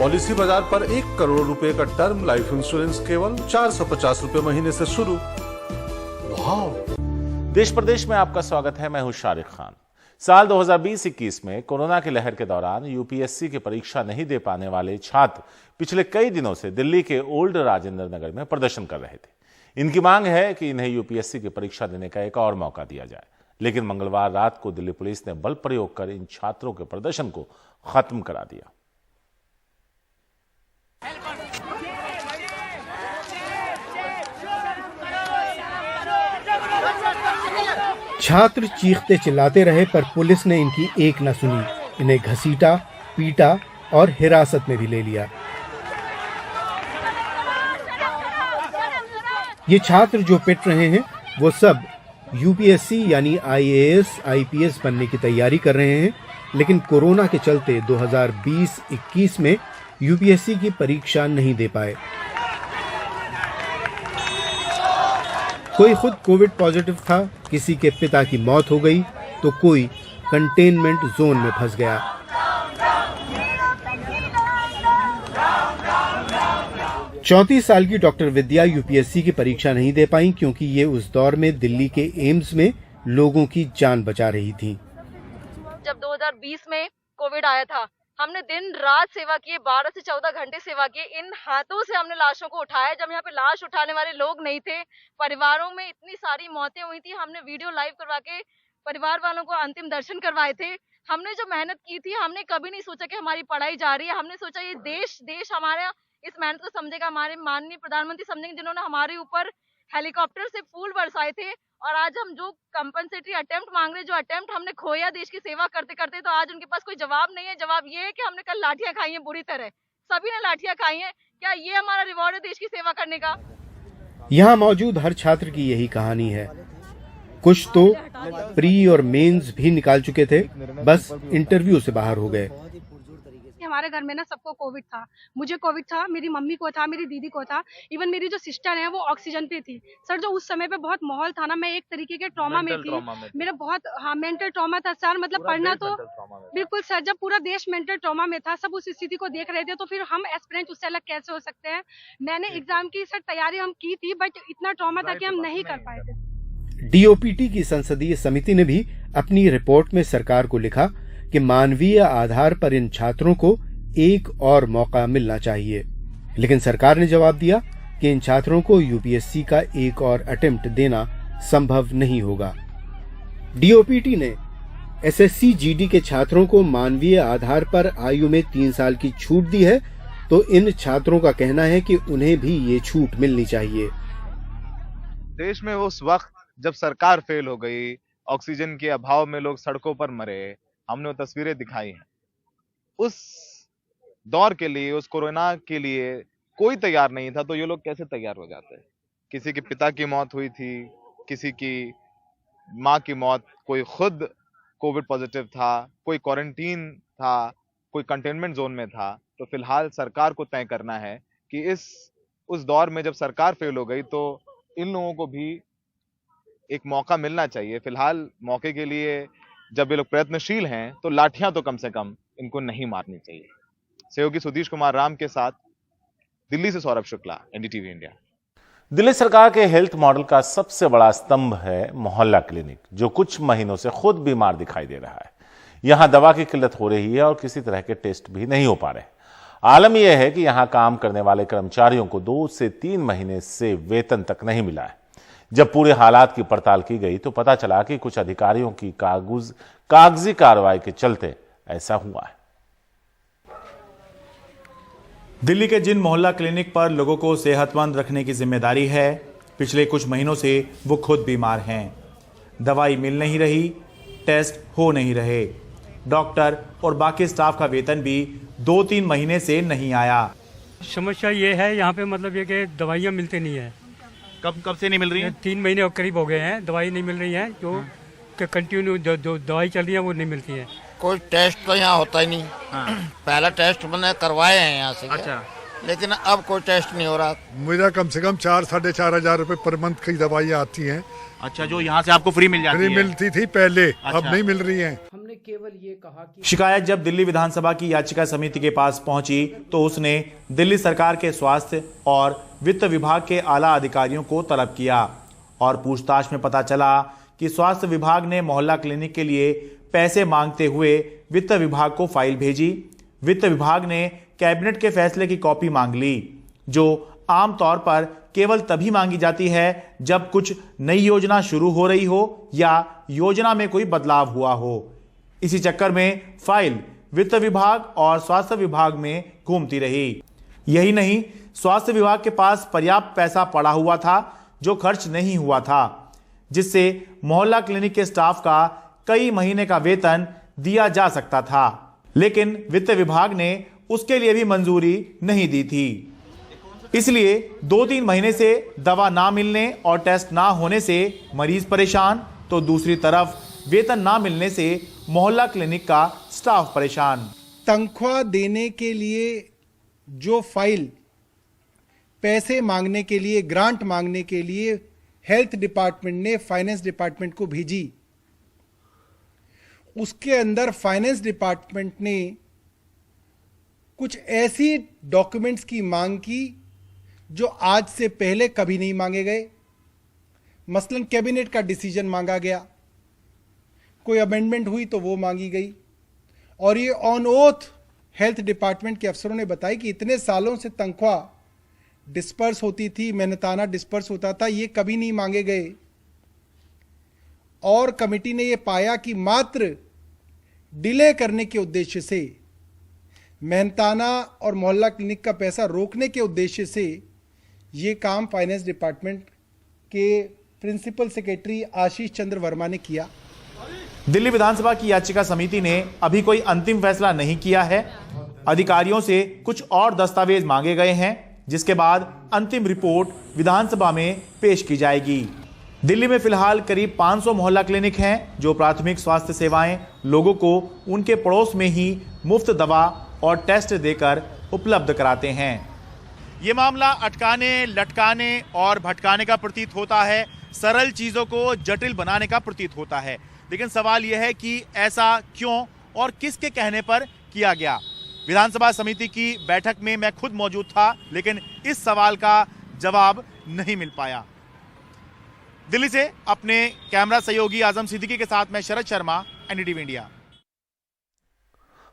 Policy बाजार पर 1 करोड़ रुपए का टर्म लाइफ इंश्योरेंस केवल 450 रुपए महीने से शुरू। वाह! देश प्रदेश में आपका स्वागत है। मैं हूं शारिक खान। साल 2020-21 में कोरोना की लहर के दौरान यूपीएससी की परीक्षा नहीं दे पाने वाले छात्र पिछले कई दिनों से दिल्ली के ओल्ड राजेंद्र नगर में प्रदर्शन कर रहे थे। इनकी मांग है कि इन्हें यूपीएससी की परीक्षा देने का एक और मौका दिया जाए, लेकिन मंगलवार रात को दिल्ली पुलिस ने बल प्रयोग कर इन छात्रों के प्रदर्शन को खत्म करा दिया। छात्र चीखते चिल्लाते रहे, पर पुलिस ने इनकी एक न सुनी। इन्हें घसीटा, पीटा और हिरासत में भी ले लिया। ये छात्र जो पिट रहे हैं वो सब यूपीएससी यानी आईएएस, आईपीएस बनने की तैयारी कर रहे हैं, लेकिन कोरोना के चलते 2020-21 में यूपीएससी की परीक्षा नहीं दे पाए। कोई खुद कोविड पॉजिटिव था, किसी के पिता की मौत हो गई, तो कोई कंटेनमेंट जोन में फंस गया। चौंतीस साल की डॉक्टर विद्या यूपीएससी की परीक्षा नहीं दे पाई, क्योंकि ये उस दौर में दिल्ली के एम्स में लोगों की जान बचा रही थी। जब 2020 में कोविड आया था, हमने दिन रात सेवा की, 12 से 14 घंटे सेवा की। इन हाथों से हमने लाशों को उठाया जब यहाँ पे लाश उठाने वाले लोग नहीं थे। परिवारों में इतनी सारी मौतें हुई थी, हमने वीडियो लाइव करवा के परिवार वालों को अंतिम दर्शन करवाए थे। हमने जो मेहनत की थी, हमने कभी नहीं सोचा कि हमारी पढ़ाई जा रही है। हमने सोचा ये देश हमारा इस मेहनत को समझेगा, हमारे माननीय प्रधानमंत्री समझेंगे, जिन्होंने हमारे ऊपर हेलीकॉप्टर से फूल बरसाए थे। और आज हम जो कंपनसेटरी अटेम्प्ट मांग रहे, जो अटेम्प्ट हमने खोया देश की सेवा करते करते, तो आज उनके पास कोई जवाब नहीं है। जवाब ये है कि हमने कल लाठियां खाई हैं, बुरी तरह सभी ने लाठियां खाई हैं। क्या ये हमारा रिवॉर्ड है देश की सेवा करने का? यहाँ मौजूद हर छात्र की यही कहानी है। कुछ तो प्री और मेंस भी निकाल चुके थे, बस इंटरव्यू से बाहर हो गए। हमारे घर में ना सबको कोविड था, मुझे कोविड था, मेरी मम्मी को था, मेरी दीदी को था, इवन मेरी जो सिस्टर है वो ऑक्सीजन पे थी। सर जो उस समय पे बहुत माहौल था ना, मैं एक तरीके के ट्रॉमा में थी। मेरा बहुत मेंटल ट्रॉमा था सर, मतलब पढ़ना तो बिल्कुल सर, जब पूरा देश मेंटल ट्रॉमा में था, सब उस स्थिति को देख रहे थे, तो फिर हम एस्पिरेंट उससे अलग कैसे हो सकते हैं। मैंने एग्जाम की सर तैयारी हम की थी, बट इतना ट्रॉमा था कि हम नहीं कर पाए थे। डीओपीटी की संसदीय समिति ने भी अपनी रिपोर्ट में सरकार को लिखा कि मानवीय आधार पर इन छात्रों को एक और मौका मिलना चाहिए, लेकिन सरकार ने जवाब दिया कि इन छात्रों को यूपीएससी का एक और अटेम्प्ट देना संभव नहीं होगा। डीओपीटी ने एसएससी जीडी के छात्रों को मानवीय आधार पर आयु में 3 साल की छूट दी है, तो इन छात्रों का कहना है कि उन्हें भी ये छूट मिलनी चाहिए। देश में उस वक्त जब सरकार फेल हो गई, ऑक्सीजन के अभाव में लोग सड़कों पर मरे, हमने वो तस्वीरें दिखाई हैं। उस दौर के लिए, उस कोरोना के लिए कोई तैयार नहीं था, तो ये लोग कैसे तैयार हो जाते हैं? किसी के पिता की मौत हुई थी, किसी की माँ की मौत, कोई खुद कोविड पॉजिटिव था, कोई क्वारंटीन था, कोई कंटेनमेंट जोन में था। तो फिलहाल सरकार को तय करना है कि उस दौर में जब सरकार फेल हो गई, तो इन लोगों को भी एक मौका मिलना चाहिए। फिलहाल मौके के लिए जब ये लोग प्रयत्नशील हैं, तो लाठियां तो कम से कम इनको नहीं मारनी चाहिए। सहयोगी सुधीश कुमार राम के साथ दिल्ली से सौरभ शुक्ला, एनडीटीवी इंडिया। दिल्ली सरकार के हेल्थ मॉडल का सबसे बड़ा स्तंभ है मोहल्ला क्लिनिक, जो कुछ महीनों से खुद बीमार दिखाई दे रहा है। यहां दवा की किल्लत हो रही है और किसी तरह के टेस्ट भी नहीं हो पा रहे। आलम यह है कि यहां काम करने वाले कर्मचारियों को 2 से 3 महीने से वेतन तक नहीं मिला है। जब पूरे हालात की पड़ताल की गई तो पता चला कि कुछ अधिकारियों की कागजी कार्रवाई के चलते ऐसा हुआ है। दिल्ली के जिन मोहल्ला क्लिनिक पर लोगों को सेहतमंद रखने की जिम्मेदारी है, पिछले कुछ महीनों से वो खुद बीमार हैं। दवाई मिल नहीं रही, टेस्ट हो नहीं रहे, डॉक्टर और बाकी स्टाफ का वेतन भी 2-3 महीने से नहीं आया। समस्या ये है यहाँ पे, मतलब ये कि दवाइयाँ मिलती नहीं है। कब से नहीं मिल रही है? 3 महीने और करीब हो गए हैं, दवाई नहीं मिल रही है। जो कंटिन्यू जो दवाई चल रही है वो नहीं मिलती है। कोई टेस्ट तो यहाँ होता ही नहीं। पहला टेस्ट मैंने करवाए हैं यहाँ से। अच्छा। लेकिन अब कोई टेस्ट नहीं हो रहा। मेरा कम से कम 4-4.5 हजार रुपए पर मंथ की दवाइयाँ आती हैं। अच्छा, जो यहाँ से आपको फ्री मिल जाती है? फ्री मिलती थी पहले, अब नहीं मिल रही है। हमने केवल ये कहा कि शिकायत जब दिल्ली विधानसभा की याचिका समिति के पास पहुंची तो उसने दिल्ली सरकार के स्वास्थ्य और वित्त विभाग के आला अधिकारियों को तलब किया और पूछताछ में पता चला कि स्वास्थ्य विभाग ने मोहल्ला क्लिनिक के लिए पैसे मांगते हुए वित्त विभाग को फाइल भेजी। वित्त विभाग ने कैबिनेट के फैसले की कॉपी मांग ली, जो आमतौर पर केवल तभी मांगी जाती है जब कुछ नई योजना शुरू हो रही हो या योजना में कोई बदलाव हुआ हो। इसी चक्कर में फाइल वित्त विभाग और स्वास्थ्य विभाग में घूमती रही। यही नहीं, स्वास्थ्य विभाग के पास पर्याप्त पैसा पड़ा हुआ था जो खर्च नहीं हुआ था, जिससे मोहल्ला क्लिनिक के स्टाफ का कई महीने का वेतन दिया जा सकता था, लेकिन वित्त विभाग ने उसके लिए भी मंजूरी नहीं दी थी। इसलिए 2-3 महीने से दवा ना मिलने और टेस्ट ना होने से मरीज परेशान, तो दूसरी तरफ वेतन ना मिलने से मोहल्ला क्लिनिक का स्टाफ परेशान। तनख्वाह देने के लिए जो फाइल पैसे मांगने के लिए, ग्रांट मांगने के लिए हेल्थ डिपार्टमेंट ने फाइनेंस डिपार्टमेंट को भेजी, उसके अंदर फाइनेंस डिपार्टमेंट ने कुछ ऐसी डॉक्यूमेंट्स की मांग की जो आज से पहले कभी नहीं मांगे गए। मसलन कैबिनेट का डिसीजन मांगा गया, कोई अमेंडमेंट हुई तो वो मांगी गई, और ये ऑन ओथ हेल्थ डिपार्टमेंट के अफसरों ने बताया कि इतने सालों से तनख्वाह डिस्पर्स होती थी, मेहनताना डिस्पर्स होता था, ये कभी नहीं मांगे गए। और कमेटी ने ये पाया कि मात्र डिले करने के उद्देश्य से, मेहनताना और मोहल्ला क्लिनिक का पैसा रोकने के उद्देश्य से ये काम फाइनेंस डिपार्टमेंट के प्रिंसिपल सेक्रेटरी आशीष चंद्र वर्मा ने किया। दिल्ली विधानसभा की याचिका समिति ने अभी कोई अंतिम फैसला नहीं किया है। अधिकारियों से कुछ और दस्तावेज मांगे गए हैं, जिसके बाद अंतिम रिपोर्ट विधानसभा में पेश की जाएगी। दिल्ली में फिलहाल करीब 500 मोहल्ला क्लिनिक हैं जो प्राथमिक स्वास्थ्य सेवाएं लोगों को उनके पड़ोस में ही मुफ्त दवा और टेस्ट देकर उपलब्ध कराते हैं। ये मामला अटकाने, लटकाने और भटकाने का प्रतीत होता है, सरल चीजों को जटिल बनाने का प्रतीत होता है। लेकिन सवाल यह है कि ऐसा क्यों और किसके कहने पर किया गया। विधानसभा समिति की बैठक में मैं खुद मौजूद था, लेकिन इस सवाल का जवाब नहीं मिल पाया। दिल्ली से अपने कैमरा सहयोगी आजम सिद्दीकी के साथ मैं शरद शर्मा, एनडीटीवी इंडिया।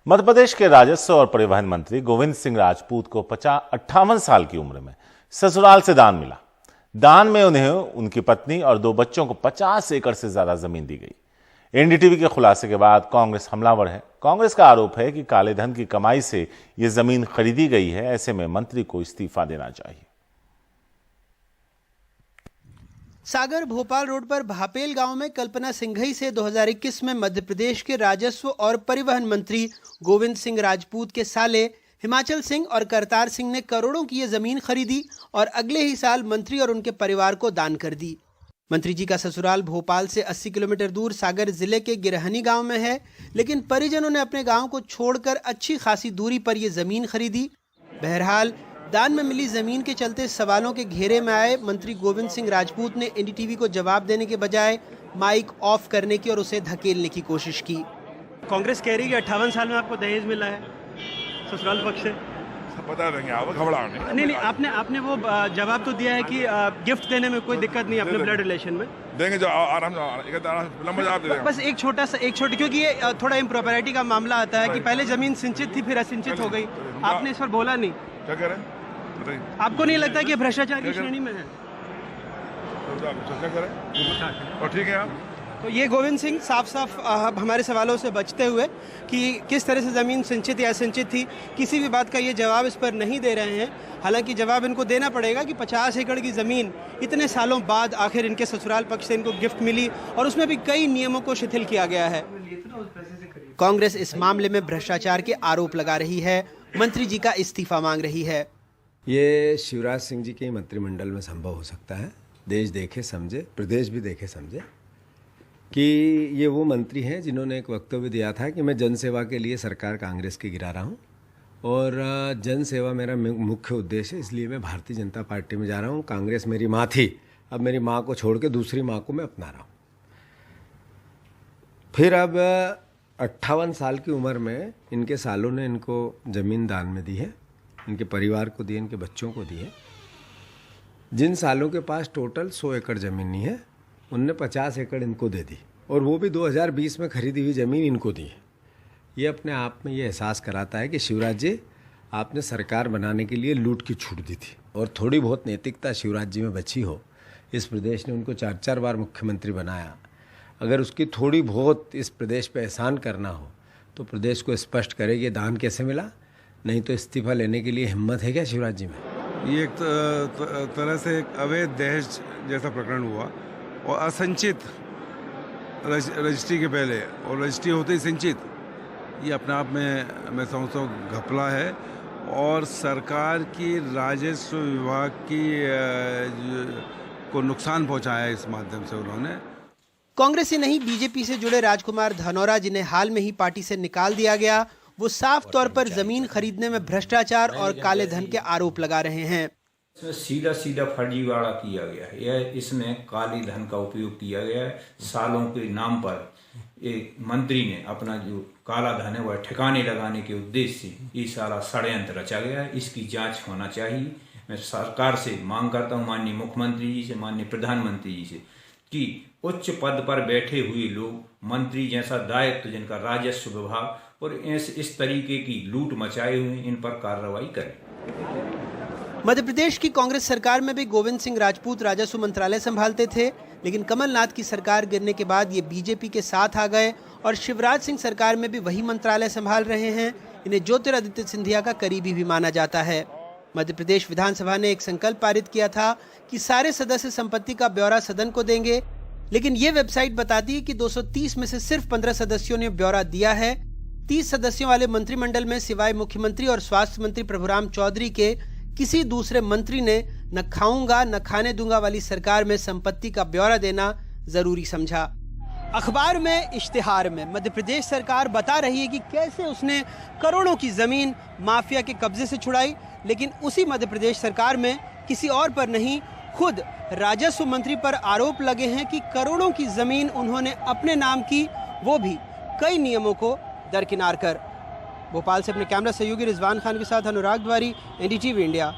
मध्य प्रदेश के राजस्व और परिवहन मंत्री गोविंद सिंह राजपूत को 58 साल की उम्र में ससुराल से दान मिला। दान में उन्हें उनकी पत्नी और 2 बच्चों को 50 एकड़ से ज्यादा जमीन दी गई। एनडीटीवी के खुलासे के बाद कांग्रेस हमलावर है। कांग्रेस का आरोप है कि काले धन की कमाई से यह जमीन खरीदी गई है। ऐसे में मंत्री को इस्तीफा देना चाहिए। सागर भोपाल रोड पर भापेल गांव में कल्पना सिंघई से 2021 में मध्य प्रदेश के राजस्व और परिवहन मंत्री गोविंद सिंह राजपूत के साले हिमाचल सिंह और करतार सिंह ने करोड़ों की ये जमीन खरीदी और अगले ही साल मंत्री और उनके परिवार को दान कर दी। मंत्री जी का ससुराल भोपाल से 80 किलोमीटर दूर सागर जिले के गिरहनी गांव में है, लेकिन परिजनों ने अपने गांव को छोड़कर अच्छी खासी दूरी पर ये जमीन खरीदी। बहरहाल दान में मिली जमीन के चलते सवालों के घेरे में आए मंत्री गोविंद सिंह राजपूत ने एनडीटीवी को जवाब देने के बजाय माइक ऑफ करने की और उसे धकेलने की कोशिश की। कांग्रेस कह रही है कि 58 साल में आपको दहेज मिला है ससुराल पक्ष से। बता देंगे आप, घबराओ नहीं, आपने वो जवाब तो दिया है कि गिफ्ट देने में कोई दिक्कत नहीं अपने ब्लड रिलेशन में देंगे, जो आराम से लंबा जवाब दे देंगे। बस एक छोटी क्योंकि ये थोड़ा इम्प्रॉपरिटी का मामला आता है कि पहले जमीन सिंचित थी फिर असिंचित हो गई, आपने इस पर बोला नहीं। क्या कह रहे हैं? आपको नहीं लगता कि भ्रष्टाचार की श्रेणी में है? क्या करें? और ठीक है आप तो ये गोविंद सिंह साफ हमारे सवालों से बचते हुए कि किस तरह से ज़मीन सिंचित या असिंचित थी, किसी भी बात का ये जवाब इस पर नहीं दे रहे हैं। हालांकि जवाब इनको देना पड़ेगा कि 50 एकड़ की ज़मीन इतने सालों बाद आखिर इनके ससुराल पक्ष से इनको गिफ्ट मिली और उसमें भी कई नियमों को शिथिल किया गया है। कांग्रेस इस मामले में भ्रष्टाचार के आरोप लगा रही है, मंत्री जी का इस्तीफा मांग रही है। ये शिवराज सिंह जी के मंत्रिमंडल में संभव हो सकता है। देश देखे समझे, प्रदेश भी देखे समझे कि ये वो मंत्री हैं जिन्होंने एक वक्तव्य दिया था कि मैं जनसेवा के लिए सरकार कांग्रेस की गिरा रहा हूँ और जनसेवा मेरा मुख्य उद्देश्य है, इसलिए मैं भारतीय जनता पार्टी में जा रहा हूँ। कांग्रेस मेरी माँ थी, अब मेरी माँ को छोड़ के दूसरी माँ को मैं अपना रहा हूँ। फिर अब 58 साल की उम्र में इनके सालों ने इनको ज़मीन दान में दी है, इनके परिवार को दी है, इनके बच्चों को दी है। जिन सालों के पास टोटल 100 एकड़ ज़मीन नहीं है, उनने 50 एकड़ इनको दे दी, और वो भी 2020 में खरीदी हुई ज़मीन इनको दी है। ये अपने आप में ये एहसास कराता है कि शिवराज जी, आपने सरकार बनाने के लिए लूट की छूट दी थी, और थोड़ी बहुत नैतिकता शिवराज जी में बची हो, इस प्रदेश ने उनको 4-4 बार मुख्यमंत्री बनाया, अगर उसकी थोड़ी बहुत इस प्रदेश पे एहसान करना हो तो प्रदेश को स्पष्ट करे कि दान कैसे मिला, नहीं तो इस्तीफा लेने के लिए हिम्मत है क्या शिवराज जी में? ये एक तरह से एक अवैध दहेज जैसा प्रकरण हुआ, और असंचित रजिस्ट्री के पहले और रजिस्ट्री होते ही संचित, ये अपने आप में मैं समझता हूँ घपला है, और सरकार की राजस्व विभाग की को नुकसान पहुंचाया है इस माध्यम से उन्होंने। कांग्रेस ही नहीं, बीजेपी से जुड़े राजकुमार धनौरा, जिन्हें हाल में ही पार्टी से निकाल दिया गया, वो साफ तौर पर जमीन खरीदने में भ्रष्टाचार और काले धन के आरोप लगा रहे हैं। इसमें सीधा सीधा फर्जीवाड़ा किया गया है, यह इसमें काली धन का उपयोग किया गया है। सालों के नाम पर एक मंत्री ने अपना जो काला धन है वह ठिकाने लगाने के उद्देश्य से ये सारा षड्यंत्र रचा गया है। इसकी जांच होना चाहिए। मैं सरकार से मांग करता हूँ, माननीय मुख्यमंत्री जी से, माननीय प्रधानमंत्री जी से, कि उच्च पद पर बैठे हुए लोग, मंत्री जैसा दायित्व जिनका राजस्व विभाग, और इस तरीके की लूट मचाए हुए इन पर कार्रवाई करें। मध्य प्रदेश की कांग्रेस सरकार में भी गोविंद सिंह राजपूत राजस्व मंत्रालय संभालते थे, लेकिन कमलनाथ की सरकार गिरने के बाद ये बीजेपी के साथ आ गए और शिवराज सिंह सरकार में भी वही मंत्रालय संभाल रहे हैं। इन्हें ज्योतिरादित्य सिंधिया का करीबी भी माना जाता है। मध्य प्रदेश विधानसभा ने एक संकल्प पारित किया था कि सारे सदस्य संपत्ति का ब्यौरा सदन को देंगे, लेकिन ये वेबसाइट बताती है कि 230 में से सिर्फ 15 सदस्यों ने ब्यौरा दिया है। 30 सदस्यों वाले मंत्रिमंडल में सिवाय मुख्यमंत्री और स्वास्थ्य मंत्री प्रभुराम चौधरी के किसी दूसरे मंत्री ने न खाऊंगा न खाने दूंगा वाली सरकार में संपत्ति का ब्यौरा देना जरूरी समझा। अखबार में, इश्तिहार में मध्य प्रदेश सरकार बता रही है कि कैसे उसने करोड़ों की जमीन माफिया के कब्जे से छुड़ाई, लेकिन उसी मध्य प्रदेश सरकार में किसी और पर नहीं, खुद राजस्व मंत्री पर आरोप लगे हैं कि करोड़ों की जमीन उन्होंने अपने नाम की, वो भी कई नियमों को दरकिनार कर। भोपाल से अपने कैमरा सहयोगी रिजवान खान के साथ अनुराग द्वारी, एनडीटीवी इंडिया।